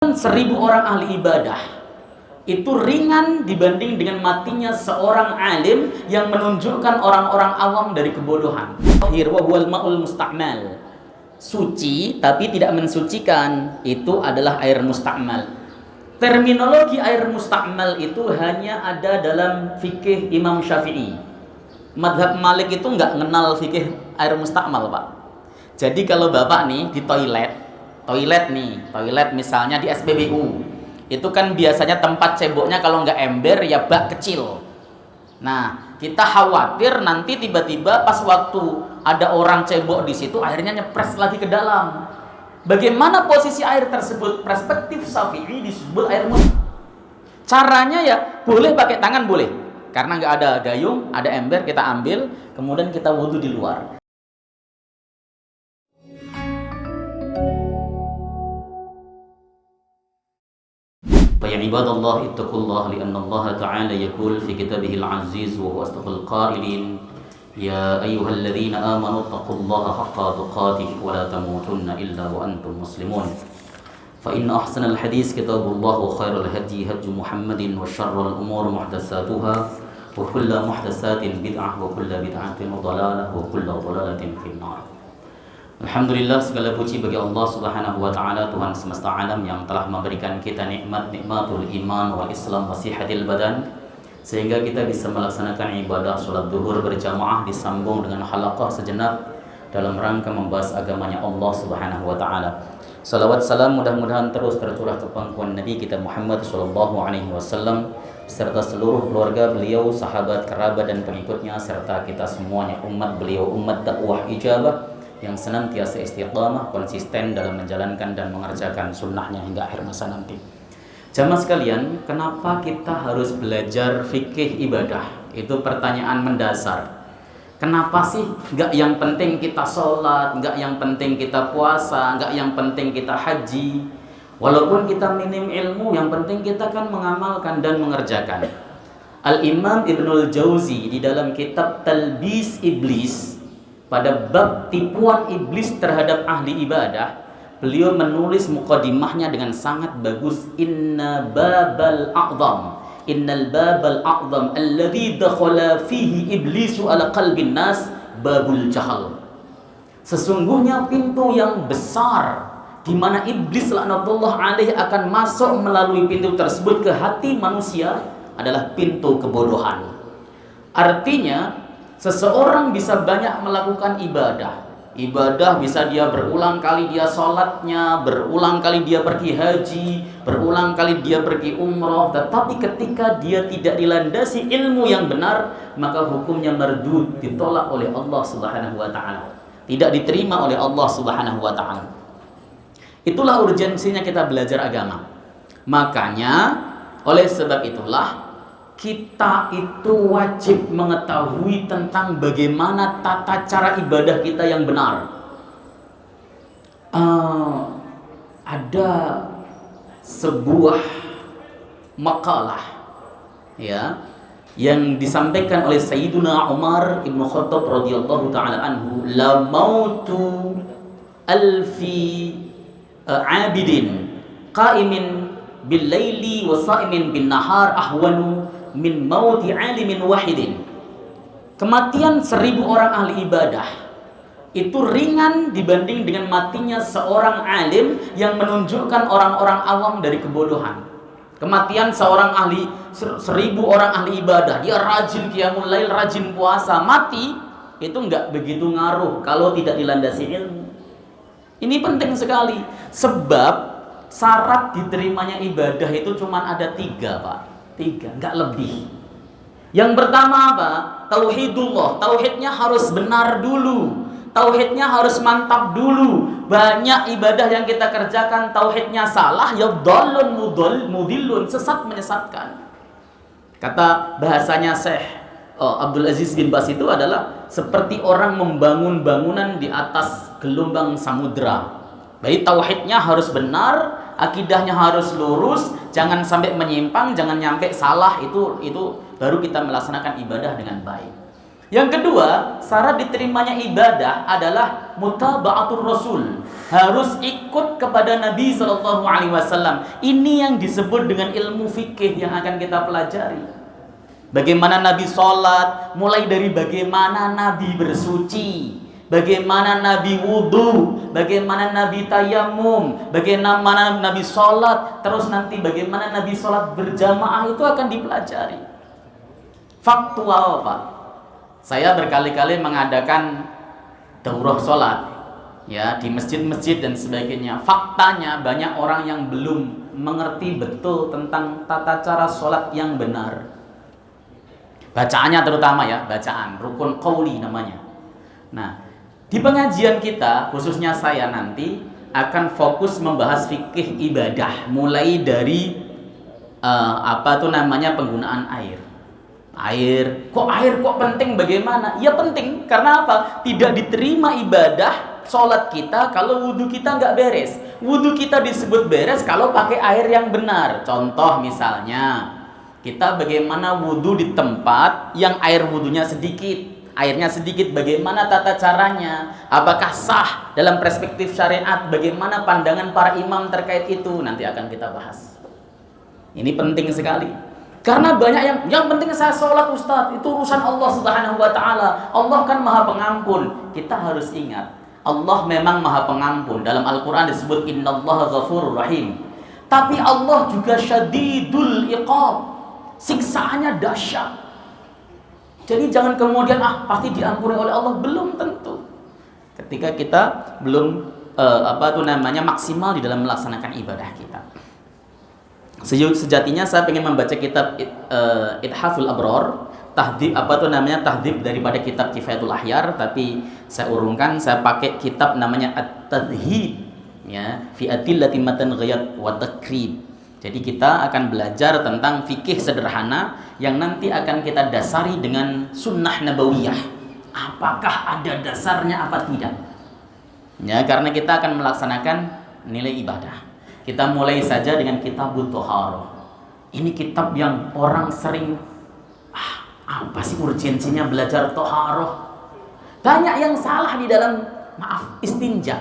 1000 orang ahli ibadah itu ringan dibanding dengan matinya seorang alim yang menunjukkan orang-orang awam dari kebodohan. Tahir wa huwal ma'ul musta'mal. Suci tapi tidak mensucikan, itu adalah air musta'mal. Terminologi air musta'mal itu hanya ada dalam fikih Imam Syafi'i. Madhab Malik itu nggak kenal fikih air musta'mal, Pak. Jadi kalau Bapak nih di toilet misalnya di SPBU, itu kan biasanya tempat ceboknya kalau nggak ember ya bak kecil. Nah, kita khawatir nanti tiba-tiba pas waktu ada orang cebok di situ airnya nyepres lagi ke dalam. Bagaimana posisi air tersebut? Perspektif Syafi'i disebut air musta'mal. Caranya ya boleh pakai tangan, boleh, karena nggak ada gayung, ada ember, kita ambil kemudian kita wudhu di luar. Ya ibadallah ittaqullah lianna Allah ta'ala yaqul fi kitabihil aziz wa huwa asdaqul qailin ya ayyuhalladzina amanu taqullaha haqqa tuqatih wa la tamutunna illa wa antum muslimun fa inna ahsanal hadis kitabullah wa khairul hadi hadi Muhammadin wa syarrul umur muhdatsatuha wa kullu muhdatsatin bid'ah wa kullu bid'atin dhalalah wa kullu dhalalatin finnar. Alhamdulillah, segala puji bagi Allah Subhanahu wa taala, Tuhan semesta alam yang telah memberikan kita nikmatul iman wal Islam wa sihatil badan, sehingga kita bisa melaksanakan ibadah salat zuhur berjamaah disambung dengan halaqah sejenak dalam rangka membahas agamanya Allah Subhanahu wa taala. Salawat salam mudah-mudahan terus tercurah ke pangkuan Nabi kita Muhammad sallallahu alaihi wasallam beserta seluruh keluarga beliau, sahabat, kerabat dan pengikutnya, serta kita semuanya umat beliau, umat dakwah ijabah yang senantiasa istiqamah, konsisten dalam menjalankan dan mengerjakan sunnahnya hingga akhir masa nanti. Jamaah sekalian, kenapa kita harus belajar fikih ibadah? Itu pertanyaan mendasar. Kenapa sih nggak yang penting kita sholat, nggak yang penting kita puasa, nggak yang penting kita haji? Walaupun kita minim ilmu, yang penting kita kan mengamalkan dan mengerjakan. Al-Imam Ibnul Jauzi di dalam kitab Talbis Iblis, pada bab tipuan iblis terhadap ahli ibadah, beliau menulis muqaddimahnya dengan sangat bagus. Innal babal a'zam alladhi dakhala fihi iblisu ala qalbin nas babul jahal. Sesungguhnya pintu yang besar di mana iblis laknatullah alaih akan masuk melalui pintu tersebut ke hati manusia adalah pintu kebodohan. Artinya seseorang bisa banyak melakukan ibadah bisa dia berulang kali dia sholatnya, berulang kali dia pergi haji, berulang kali dia pergi umroh, tetapi ketika dia tidak dilandasi ilmu yang benar, maka hukumnya mardud, ditolak oleh Allah Subhanahu wa ta'ala, tidak diterima oleh Allah Subhanahu wa ta'ala. Itulah urgensinya kita belajar agama. Makanya oleh sebab itulah kita itu wajib mengetahui tentang bagaimana tata cara ibadah kita yang benar. Ada sebuah makalah ya yang disampaikan oleh Sayyiduna Umar ibn Khattab radhiyallahu taala anhu, la mautu alfi abidin qaimin bil laili wa sa'imin bin nahar ahwanu min mauti alimin wahidin. Kematian 1000 orang ahli ibadah itu ringan dibanding dengan matinya seorang alim yang menunjukkan orang-orang awam dari kebodohan. Kematian seorang ahli 1000 orang ahli ibadah, dia rajin qiyamul lail, rajin puasa, mati itu nggak begitu ngaruh kalau tidak dilandasi ilmu. Ini penting sekali, sebab syarat diterimanya ibadah itu cuma ada 3, Pak. 3, nggak lebih. Yang pertama apa? Tauhidullah. Tauhidnya harus benar dulu. Tauhidnya harus mantap dulu. Banyak ibadah yang kita kerjakan tauhidnya salah, ya dhalun mudillun, sesat menyesatkan. Kata bahasanya Syekh Abdul Aziz bin Bas itu adalah seperti orang membangun bangunan di atas gelombang samudra. Baik, tauhidnya harus benar, akidahnya harus lurus, jangan sampai menyimpang, jangan nyampe salah, itu baru kita melaksanakan ibadah dengan baik. Yang kedua, syarat diterimanya ibadah adalah mutaba'atur rasul. harus ikut kepada Nabi Shallallahu Alaihi Wasallam. Ini yang disebut dengan ilmu fikih yang akan kita pelajari. Bagaimana Nabi sholat, mulai dari bagaimana Nabi bersuci, bagaimana Nabi wudhu, bagaimana Nabi tayamum, bagaimana Nabi sholat, terus nanti bagaimana Nabi sholat berjamaah, itu akan dipelajari. Faktual, Pak. Saya berkali-kali mengadakan daurah sholat, ya, di masjid-masjid dan sebagainya. Faktanya banyak orang yang belum mengerti betul tentang tata cara sholat yang benar. Bacaannya terutama ya, bacaan rukun qauli namanya. Nah, di pengajian kita, khususnya saya nanti akan fokus membahas fikih ibadah, mulai dari penggunaan air. Air kok penting, bagaimana? Ya penting, karena apa? Tidak diterima ibadah sholat kita kalau wudhu kita nggak beres. Wudhu kita disebut beres kalau pakai air yang benar. Contoh misalnya, kita bagaimana wudhu di tempat yang air wudhunya sedikit, airnya sedikit, bagaimana tata caranya, apakah sah dalam perspektif syariat, bagaimana pandangan para imam terkait itu, nanti akan kita bahas. Ini penting sekali, karena banyak yang penting saya sholat, Ustadz, itu urusan Allah Subhanahu wa Ta'ala. Allah kan Maha Pengampun. Kita harus ingat, Allah memang Maha Pengampun. Dalam Al-Quran disebut Innallaha Ghafurur Rahim. Tapi Allah juga Syadidul Iqab, siksaannya dahsyat. Jadi jangan kemudian pasti diampuni oleh Allah, belum tentu. Ketika kita belum maksimal di dalam melaksanakan ibadah kita. Sejatinya saya ingin membaca kitab Ithaful Abror, tahdhib daripada kitab Kifayatul Ahyar, tapi saya urungkan, saya pakai kitab namanya At-Tadhhib, ya, fi adillati matan ghayat wa takrib. Jadi kita akan belajar tentang fikih sederhana yang nanti akan kita dasari dengan sunnah nabawiyah. Apakah ada dasarnya apa tidak? Ya, karena kita akan melaksanakan nilai ibadah. Kita mulai saja dengan kitabut thaharah. Ini kitab yang orang sering, apa sih urgensinya belajar thaharah? Banyak yang salah di dalam, istinja,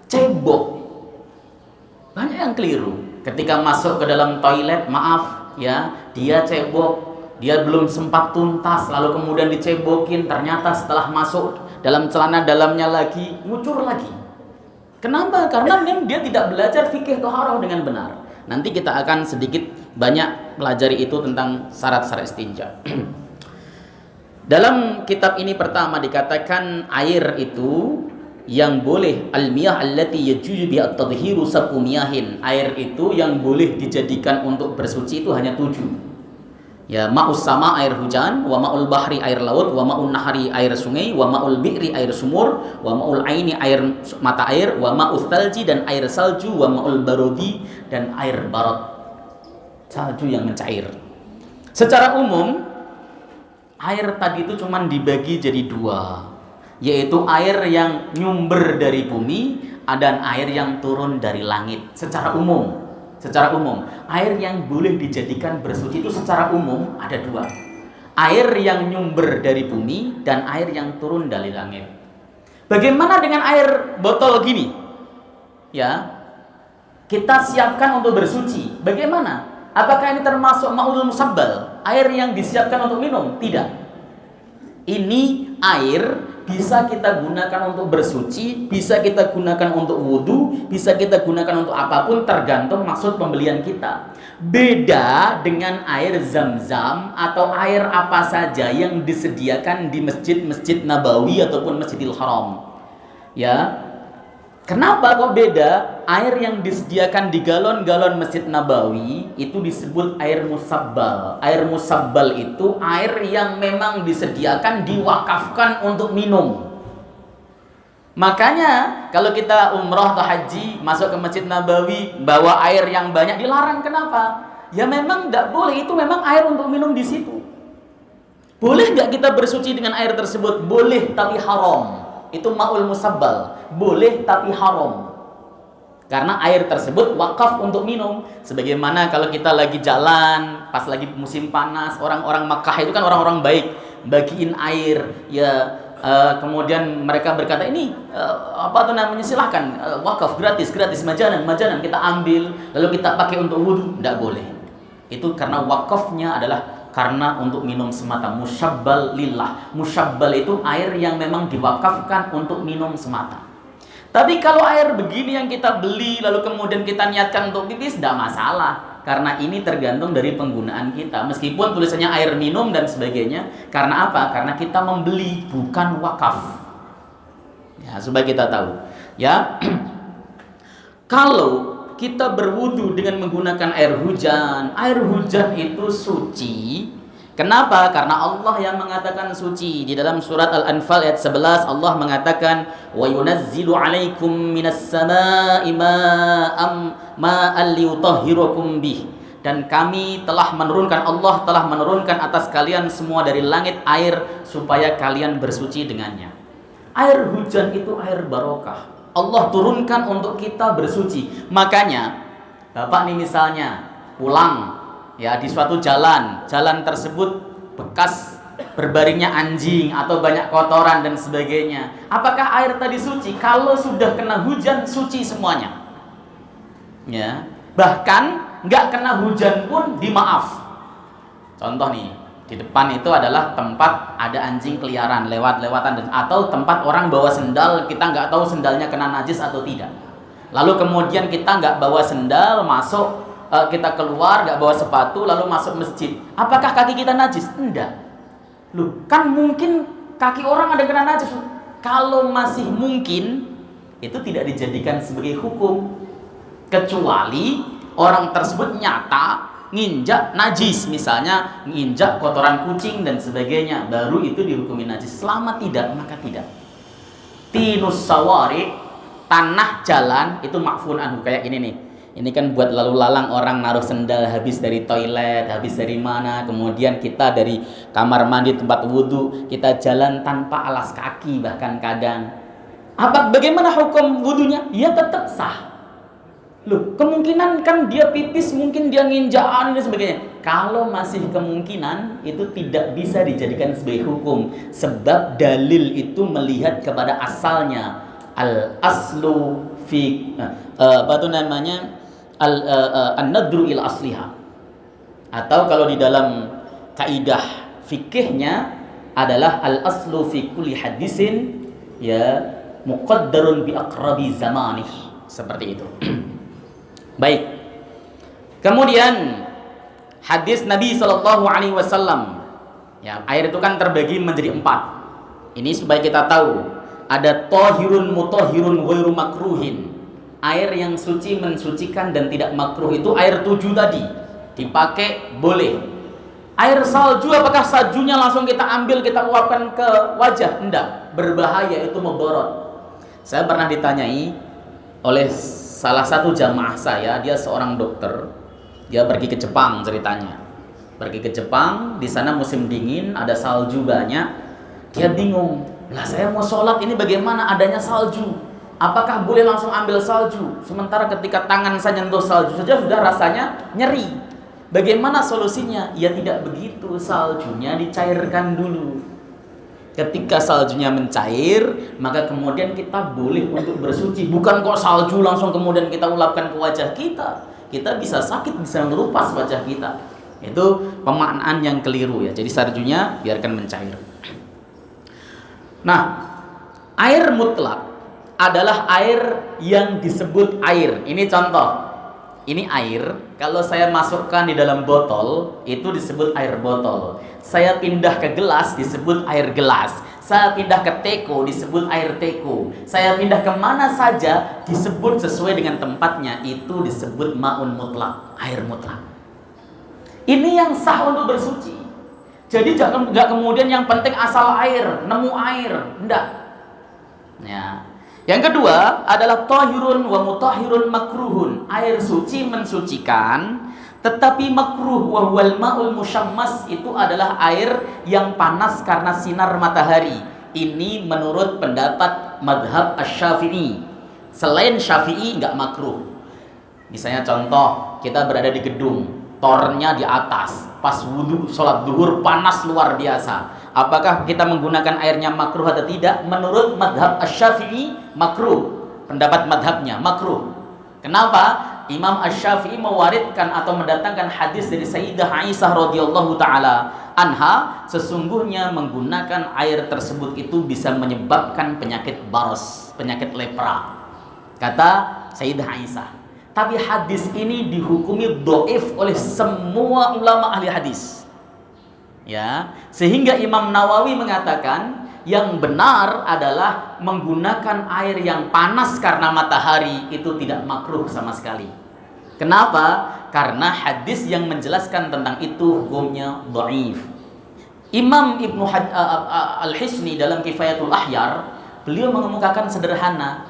cebok. Banyak yang keliru. Ketika masuk ke dalam toilet, dia cebok, dia belum sempat tuntas, lalu kemudian dicebokin, ternyata setelah masuk dalam celana dalamnya lagi, ngucur lagi. Kenapa? Karena dia tidak belajar fikih thaharah dengan benar. Nanti kita akan sedikit banyak pelajari itu tentang syarat-syarat istinja. Dalam kitab ini pertama dikatakan air itu yang boleh, al-miyah allati yajuzu bi at-tadhhiru sab'u miyahin. Air itu yang boleh dijadikan untuk bersuci itu hanya 7. Ya, ma'us sama air hujan, wa ma'ul bahri air laut, wa ma'un nahari air sungai, wa ma'ul bi'ri air sumur, wa ma'ul aini air mata air, wa ma'us thalji dan air salju, wa ma'ul barodi dan air barot, salju yang mencair. Secara umum air tadi itu cuma dibagi jadi 2, yaitu air yang nyumber dari bumi dan air yang turun dari langit. Secara umum, air yang boleh dijadikan bersuci itu secara umum ada 2. Air yang nyumber dari bumi dan air yang turun dari langit. Bagaimana dengan air botol gini? Ya, kita siapkan untuk bersuci. Bagaimana? Apakah ini termasuk ma'ul musabbal? Air yang disiapkan untuk minum? Tidak. Ini air bisa kita gunakan untuk bersuci, bisa kita gunakan untuk wudhu, bisa kita gunakan untuk apapun, tergantung maksud pembelian kita. Beda dengan air zam-zam atau air apa saja yang disediakan di masjid-masjid Nabawi ataupun Masjidil Haram. Ya, kenapa kok beda? Air yang disediakan di galon-galon Masjid Nabawi itu disebut air musabbal. Air musabbal itu air yang memang disediakan, diwakafkan untuk minum. Makanya kalau kita umrah atau haji masuk ke Masjid Nabawi bawa air yang banyak dilarang. Kenapa? Ya memang tidak boleh, itu memang air untuk minum di situ. Boleh nggak kita bersuci dengan air tersebut? Boleh, tapi haram. Itu ma'ul musabbal. Boleh tapi haram. Karena air tersebut wakaf untuk minum. Sebagaimana kalau kita lagi jalan, pas lagi musim panas, orang-orang Makkah itu kan orang-orang baik, bagiin air, ya kemudian mereka berkata ini silahkan, wakaf gratis majanan kita ambil lalu kita pakai untuk wudhu. Tidak boleh. Itu karena wakafnya adalah karena untuk minum semata. Musyabbal lillah. Musyabbal itu air yang memang diwakafkan untuk minum semata. Tapi kalau air begini yang kita beli lalu kemudian kita niatkan untuk pipis, tidak masalah. Karena ini tergantung dari penggunaan kita. Meskipun tulisannya air minum dan sebagainya. Karena apa? Karena kita membeli, bukan wakaf. Ya, supaya kita tahu. Ya, kalau kita berwudu dengan menggunakan air hujan itu suci. Kenapa? Karena Allah yang mengatakan suci. Di dalam surat Al-Anfal ayat 11 Allah mengatakan wa yunazzilu 'alaikum minas samaa'i ma'an liyutahhirakum bih. Dan Allah telah menurunkan atas kalian semua dari langit air supaya kalian bersuci dengannya. Air hujan itu air barokah. Allah turunkan untuk kita bersuci. Makanya Bapak nih misalnya pulang ya di suatu jalan tersebut bekas berbaringnya anjing atau banyak kotoran dan sebagainya. Apakah air tadi suci? Kalau sudah kena hujan suci semuanya. Ya, bahkan nggak kena hujan pun dimaaf. Contoh nih, di depan itu adalah tempat ada anjing keliaran lewat-lewatan atau tempat orang bawa sendal, kita nggak tahu sendalnya kena najis atau tidak. Lalu kemudian kita nggak bawa sendal masuk, kita keluar nggak bawa sepatu lalu masuk masjid. Apakah kaki kita najis? Enggak. Loh, kan mungkin kaki orang ada kena najis. Kalau masih mungkin itu tidak dijadikan sebagai hukum, kecuali orang tersebut nyata nginjak najis, misalnya nginjak kotoran kucing dan sebagainya, baru itu dihukumi najis. Selama tidak, maka tidak. Tinus sawari, tanah jalan itu ma'fun anhu, kayak ini nih. Ini kan buat lalu lalang orang naruh sendal habis dari toilet, habis dari mana, kemudian kita dari kamar mandi, tempat wudhu, kita jalan tanpa alas kaki bahkan kadang. Bagaimana hukum wudhunya? Ya tetap sah. Loh, kemungkinan kan dia pipis, mungkin dia nginjaan dan sebagainya. Kalau masih kemungkinan, itu tidak bisa dijadikan sebagai hukum. Sebab dalil itu melihat kepada asalnya. Al-aslu fi an-nadru ila asliha. Atau kalau di dalam kaidah fikihnya adalah al-aslu fi kulli hadisin ya muqaddarun bi aqrabi zamanih. Seperti itu. Baik. Kemudian hadis Nabi SAW. Ya, air itu kan terbagi menjadi 4. Ini supaya kita tahu. Ada tohirun mutohirun ghairu makruhin. Air yang suci mensucikan dan tidak makruh itu air 7 tadi. Dipakai boleh. Air salju, apakah saljunya langsung kita ambil, kita uapkan ke wajah? Enggak, berbahaya, itu mudarat. Saya pernah ditanyai oleh salah satu jamaah saya, dia seorang dokter. Dia pergi ke Jepang ceritanya. Pergi ke Jepang, di sana musim dingin, ada salju banyak. Dia bingung. Lah saya mau sholat ini bagaimana adanya salju? Apakah boleh langsung ambil salju? Sementara ketika tangan saya nyentuh salju saja sudah rasanya nyeri. Bagaimana solusinya? Ya tidak begitu, saljunya dicairkan dulu. Ketika saljunya mencair, maka kemudian kita boleh untuk bersuci. Bukan kok salju langsung kemudian kita ulapkan ke wajah kita. Kita bisa sakit, bisa melupas wajah kita. Itu pemaknaan yang keliru ya. Jadi saljunya biarkan mencair. Nah, air mutlak adalah air yang disebut air. Ini contoh. Ini air, kalau saya masukkan di dalam botol, itu disebut air botol. Saya pindah ke gelas, disebut air gelas. Saya pindah ke teko, disebut air teko. Saya pindah ke mana saja, disebut sesuai dengan tempatnya. Itu disebut ma'un mutlak, air mutlak. Ini yang sah untuk bersuci. Jadi jangan kemudian yang penting asal air, nemu air. Enggak. Ya. Yang kedua adalah tahirun wa mutahhirun makruhun. Air suci mensucikan, tetapi makruh wa huwal ma'ul musyammas, itu adalah air yang panas karena sinar matahari. Ini menurut pendapat madhab asy-Syafi'i. Selain Syafi'i enggak makruh. Misalnya contoh, kita berada di gedung. tornya di atas, pas wudhu sholat duhur panas luar biasa. Apakah kita menggunakan airnya makruh atau tidak? Menurut madhab Asy-Syafi'i makruh. Pendapat madhabnya makruh. Kenapa? Imam Asy-Syafi'i mewaridkan atau mendatangkan hadis dari Sayyidah Aisyah radhiyallahu taala anha, sesungguhnya menggunakan air tersebut itu bisa menyebabkan penyakit baros, penyakit lepra. Kata Sayyidah Aisyah. Tapi hadis ini dihukumi dhaif oleh semua ulama ahli hadis. Ya, sehingga Imam Nawawi mengatakan yang benar adalah menggunakan air yang panas karena matahari itu tidak makruh sama sekali. Kenapa? Karena hadis yang menjelaskan tentang itu hukumnya dhaif. Imam Ibnu Al-Hisni dalam Kifayatul Ahyar, beliau mengemukakan sederhana.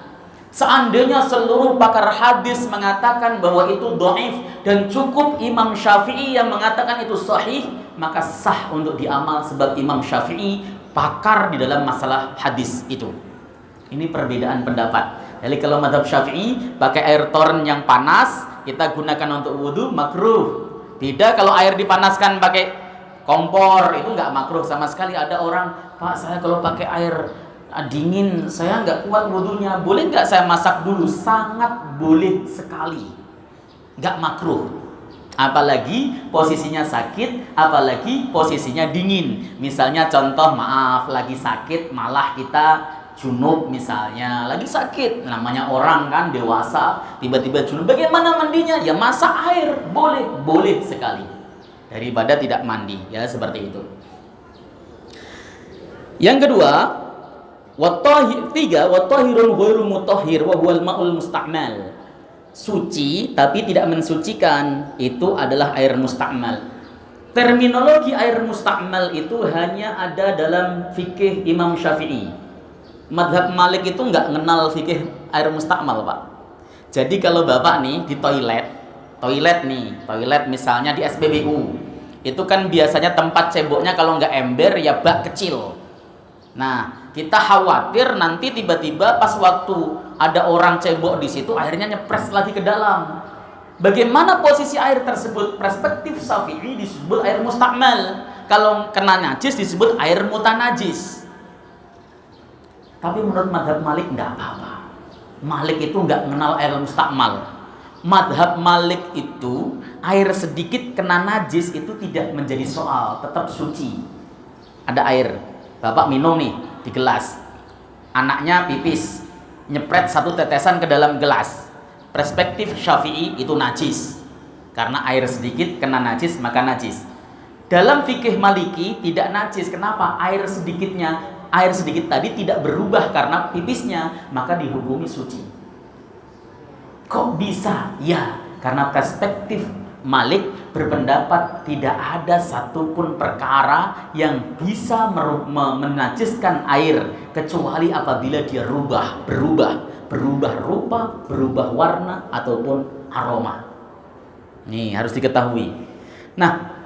Seandainya seluruh pakar hadis mengatakan bahwa itu dhaif dan cukup Imam Syafi'i yang mengatakan itu sahih, maka sah untuk diamal sebab Imam Syafi'i pakar di dalam masalah hadis itu. Ini perbedaan pendapat. Jadi kalau mazhab Syafi'i pakai air torrent yang panas kita gunakan untuk wudhu makruh. Tidak kalau air dipanaskan pakai kompor itu nggak makruh sama sekali. Ada orang, Pak saya kalau pakai air dingin saya nggak kuat wudhunya, boleh nggak saya masak dulu? Sangat boleh sekali, nggak makruh. Apalagi posisinya sakit, apalagi posisinya dingin. Misalnya contoh, maaf lagi sakit malah kita junub misalnya, lagi sakit, namanya orang kan dewasa tiba-tiba junub, bagaimana mandinya? Ya masak air, boleh sekali daripada tidak mandi, ya seperti itu. Yang kedua, wattahirun ghairu mutahhir wa huwal ma'ul musta'mal. Suci tapi tidak mensucikan itu adalah air musta'mal. Terminologi air musta'mal itu hanya ada dalam fikih Imam Syafi'i. Madhab Malik itu nggak kenal fikih air musta'mal, Pak. Jadi kalau Bapak nih di toilet misalnya di SPBU, itu kan biasanya tempat ceboknya kalau nggak ember ya bak kecil. Nah, kita khawatir nanti tiba-tiba pas waktu ada orang cebok di situ airnya nyepres lagi ke dalam. Bagaimana posisi air tersebut? Perspektif Syafi'i disebut air musta'mal. Kalau kena najis disebut air mutanajis. Tapi menurut madhab Malik enggak apa-apa. Malik itu enggak mengenal air musta'mal. Madhab Malik itu air sedikit kena najis itu tidak menjadi soal, tetap suci. Ada air, Bapak minum nih di gelas, anaknya pipis, nyepret satu tetesan ke dalam gelas. Perspektif Syafi'i itu najis, karena air sedikit kena najis maka najis. Dalam fikih Maliki tidak najis. Kenapa? Air sedikit tadi tidak berubah karena pipisnya, maka dihukumi suci. Kok bisa? Ya, karena perspektif Malik berpendapat tidak ada satupun perkara yang bisa menajiskan air kecuali apabila dia berubah rupa, berubah warna ataupun aroma. Nih harus diketahui. Nah,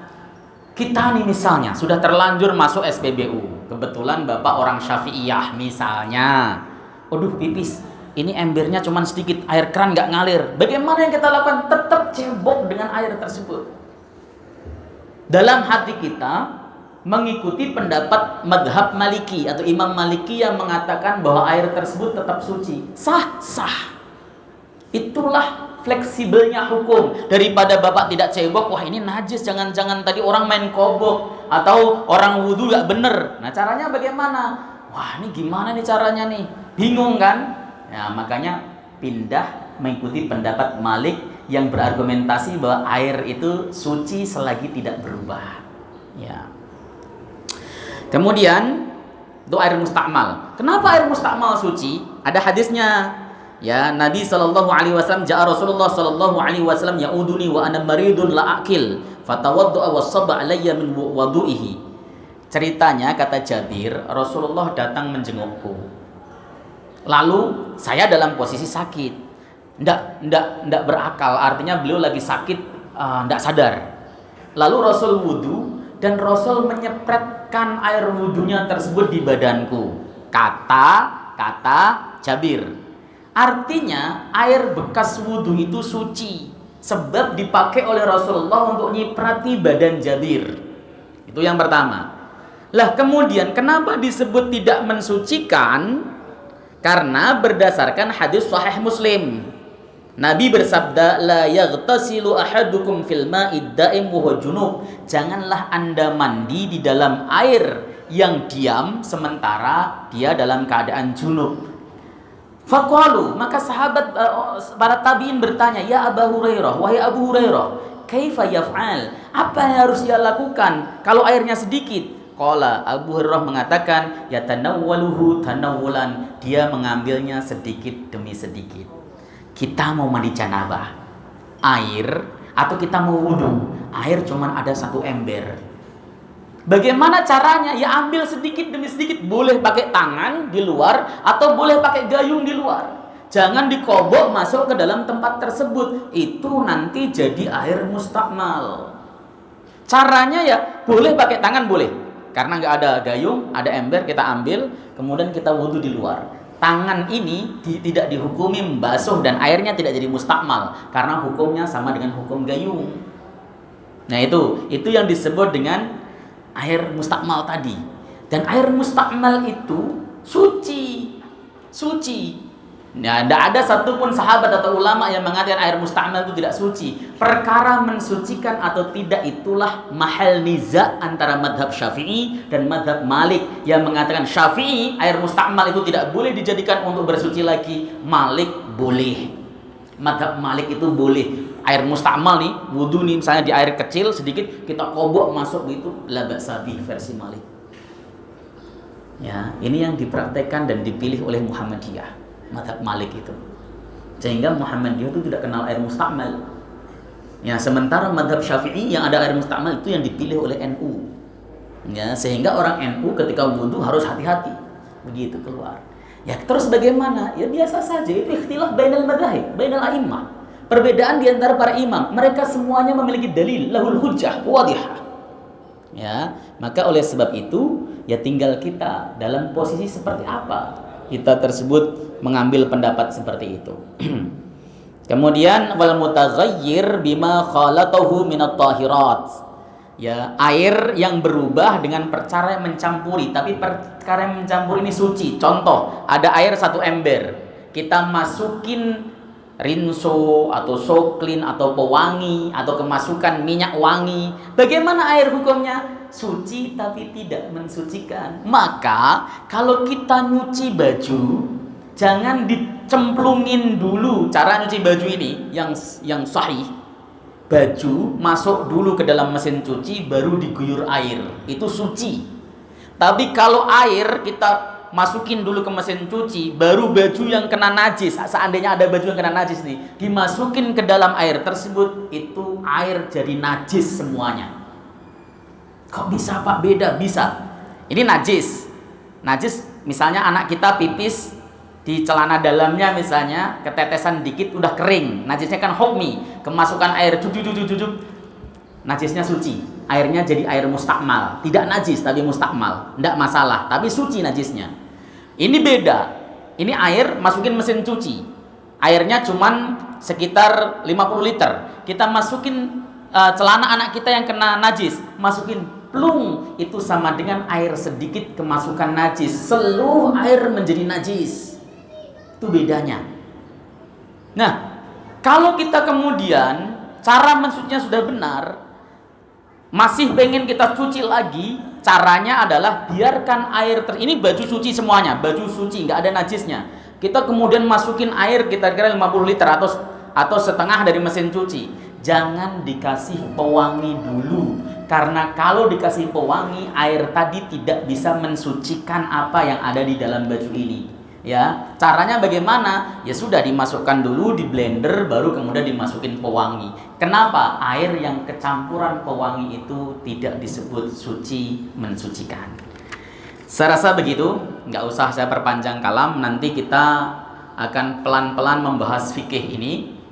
kita nih misalnya sudah terlanjur masuk SPBU, kebetulan Bapak orang Syafi'iyah misalnya, aduh pipis, ini embernya cuma sedikit, air keran nggak ngalir. Bagaimana yang kita lakukan? Tetap cebok dengan air tersebut. Dalam hati kita mengikuti pendapat madhab Maliki atau Imam Maliki yang mengatakan bahwa air tersebut tetap suci. Sah. Itulah fleksibelnya hukum. Daripada Bapak tidak cebok, wah ini najis, jangan-jangan tadi orang main kobok atau orang wudhu gak bener. Nah caranya bagaimana? Wah ini gimana nih caranya nih? Bingung kan? Nah makanya pindah mengikuti pendapat Malik yang berargumentasi bahwa air itu suci selagi tidak berubah. Ya. Kemudian itu air musta'mal. Kenapa air musta'mal suci? Ada hadisnya. Ya, Nabi SAW ja'a Rasulullah SAW ya'uduni wa ana maridun la akil fatawaddu'a wa sabba alayya min wudu'ihi. Ceritanya kata Jabir, Rasulullah datang menjengukku. Lalu saya dalam posisi sakit. Ndak berakal, artinya beliau lagi sakit, ndak sadar. Lalu Rasul wudu dan Rasul menyepretkan air wudunya tersebut di badanku. Kata Jabir. Artinya air bekas wudhu itu suci Sebab dipakai oleh Rasulullah untuk nyiprati badan Jabir. Itu yang pertama. Lah kemudian kenapa disebut tidak mensucikan? Karena berdasarkan hadis sahih Muslim. Nabi bersabda, la yaghtasilu ahadukum fil ma'id da'im wa huwa junub. Janganlah Anda mandi di dalam air yang diam sementara dia dalam keadaan junub. Faqalu, maka sahabat para tabi'in bertanya, ya Abu Hurairah, wahai Abu Hurairah, kaifa yaf'al? Apa yang harus dia lakukan kalau airnya sedikit? Qala, Abu Hurairah mengatakan, yatanawwaluhu tanawulan, dia mengambilnya sedikit demi sedikit. Kita mau mandi janabah, air, atau kita mau wudu, air cuman ada 1 ember. Bagaimana caranya? Ya ambil sedikit demi sedikit. Boleh pakai tangan di luar atau boleh pakai gayung di luar. Jangan dikobok masuk ke dalam tempat tersebut. Itu nanti jadi air mustakmal. Caranya ya boleh pakai tangan, boleh. Karena nggak ada gayung, ada ember, kita ambil, kemudian kita wudhu di luar. Tangan ini tidak dihukumi membasuh dan airnya tidak jadi mustakmal. Karena hukumnya sama dengan hukum gayung. Nah itu yang disebut dengan air mustakmal tadi. Dan air mustakmal itu suci. Nah, tidak ada satupun sahabat atau ulama yang mengatakan air mustakmal itu tidak suci. Perkara mensucikan atau tidak itulah mahal niza antara madhab Syafi'i dan madhab Malik. Yang mengatakan Syafi'i air mustakmal itu tidak boleh dijadikan untuk bersuci lagi. Malik boleh. Madhab Malik itu boleh. Air mustakmal nih, wudhu nih misalnya di air kecil sedikit kita kobok masuk gitu, la ba'sa bih versi Malik. Ya, ini yang dipraktekkan dan dipilih oleh Muhammadiyah, madhab Malik itu. Sehingga Muhammadiyah itu tidak kenal air mustakmal. Ya, sementara madhab Syafi'i yang ada air mustakmal itu yang dipilih oleh NU. Ya, sehingga orang NU ketika wudhu harus hati-hati begitu keluar. Ya, terus bagaimana? Ya biasa saja, itu ikhtilaf bainal madzhab, bainal a'immah. Perbedaan di antara para imam, mereka semuanya memiliki dalil, lahul hujjah, wadihah. Ya, maka oleh sebab itu, ya tinggal kita dalam posisi seperti apa kita tersebut mengambil pendapat seperti itu. Kemudian wal mutaghayyir bima khalatahu minat tahirat. Ya, air yang berubah dengan perkara yang mencampuri, tapi perkara yang mencampuri ini suci. Contoh, ada air 1 ember, kita masukin rinso atau soklin atau pewangi atau kemasukan minyak wangi. Bagaimana air hukumnya? Suci tapi tidak mensucikan. Maka kalau kita nyuci baju, jangan dicemplungin dulu. Cara nyuci baju ini yang sahih, baju masuk dulu ke dalam mesin cuci baru diguyur air. Itu suci. Tapi kalau air kita masukin dulu ke mesin cuci, baru baju yang kena najis, seandainya ada baju yang kena najis nih, dimasukin ke dalam air tersebut, itu air jadi najis semuanya. Kok bisa Pak? Beda, bisa. Ini najis. Najis misalnya anak kita pipis di celana dalamnya misalnya, ketetesan dikit udah kering, najisnya kan hukmi, kemasukan air jujuk, najisnya suci. Airnya jadi air mustakmal, tidak najis tapi mustakmal, tidak masalah, tapi suci najisnya. Ini beda. Ini air masukin mesin cuci. Airnya cuman sekitar 50 liter. Kita masukin celana anak kita yang kena najis, masukin plung, itu sama dengan air sedikit kemasukan najis. Seluruh air menjadi najis. Itu bedanya. Nah, kalau kita kemudian cara mensucinya sudah benar, masih pengen kita cuci lagi, caranya adalah biarkan air ini baju suci semuanya, baju suci nggak ada najisnya. Kita kemudian masukin air kira-kira 50 liter atau setengah dari mesin cuci. Jangan dikasih pewangi dulu, karena kalau dikasih pewangi, air tadi tidak bisa mensucikan apa yang ada di dalam baju ini. Ya, caranya bagaimana? Ya sudah, dimasukkan dulu di blender, baru kemudian dimasukin pewangi. Kenapa? Air yang kecampuran pewangi itu tidak disebut suci mensucikan. Saya rasa begitu, nggak usah saya perpanjang kalam. Nanti kita akan pelan-pelan membahas fikih ini.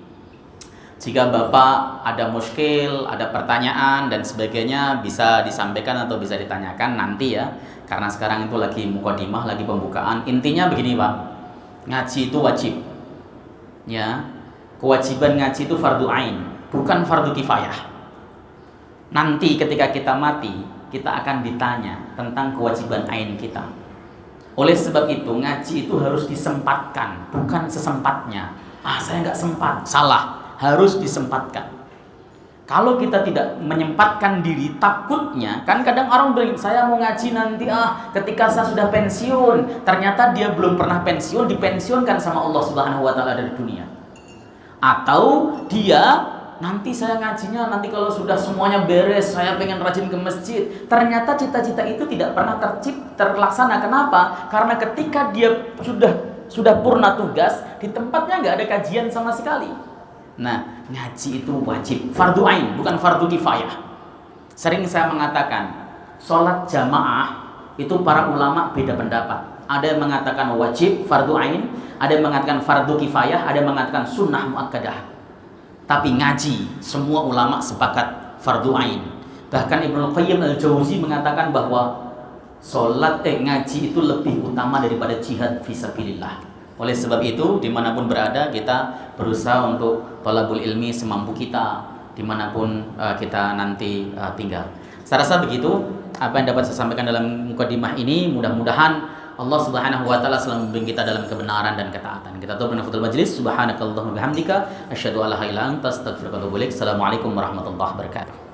Jika Bapak ada muskil, ada pertanyaan dan sebagainya, bisa disampaikan atau bisa ditanyakan nanti ya. Karena sekarang itu lagi mukadimah, lagi pembukaan. Intinya begini Pak, ngaji itu wajib. Ya, kewajiban ngaji itu fardu ain. bukan fardu kifayah. Nanti ketika kita mati, kita akan ditanya tentang kewajiban ain kita. Oleh sebab itu, ngaji itu harus disempatkan, bukan sesempatnya. Saya nggak sempat, salah, harus disempatkan. Kalau kita tidak menyempatkan diri, takutnya, kan kadang orang bilang, saya mau ngaji nanti ketika saya sudah pensiun. Ternyata dia belum pernah pensiun, dipensiunkan sama Allah Subhanahu wa Ta'ala dari dunia. Atau dia, nanti saya ngajinya, nanti kalau sudah semuanya beres, saya pengen rajin ke masjid. Ternyata cita-cita itu tidak pernah terlaksana. Kenapa? Karena ketika dia sudah purna tugas, di tempatnya nggak ada kajian sama sekali. Nah, ngaji itu wajib, fardu ain, bukan fardu kifayah. Sering saya mengatakan, sholat jamaah itu para ulama beda pendapat. Ada yang mengatakan wajib, fardu ain, ada yang mengatakan fardu kifayah, ada yang mengatakan sunnah muakkadah. Tapi ngaji, semua ulama sepakat fardu ain. Bahkan Ibnu Qayyim al-Jauzi mengatakan bahwa ngaji itu lebih utama daripada jihad fisabilillah. Oleh sebab itu, dimanapun berada, kita berusaha untuk thalabul ilmi semampu kita, dimanapun kita nanti tinggal. Saya rasa begitu apa yang dapat saya sampaikan dalam mukadimah ini. Mudah-mudahan Allah Subhanahu wa Ta'ala selalu membimbing kita dalam kebenaran dan ketaatan. Kita tutup dengan fathul majlis. Subhanakallahumma bihamdika asyhadu an la ilaha illa anta astaghfiruka wa atubu ilaik. Assalamualaikum warahmatullahi wabarakatuh.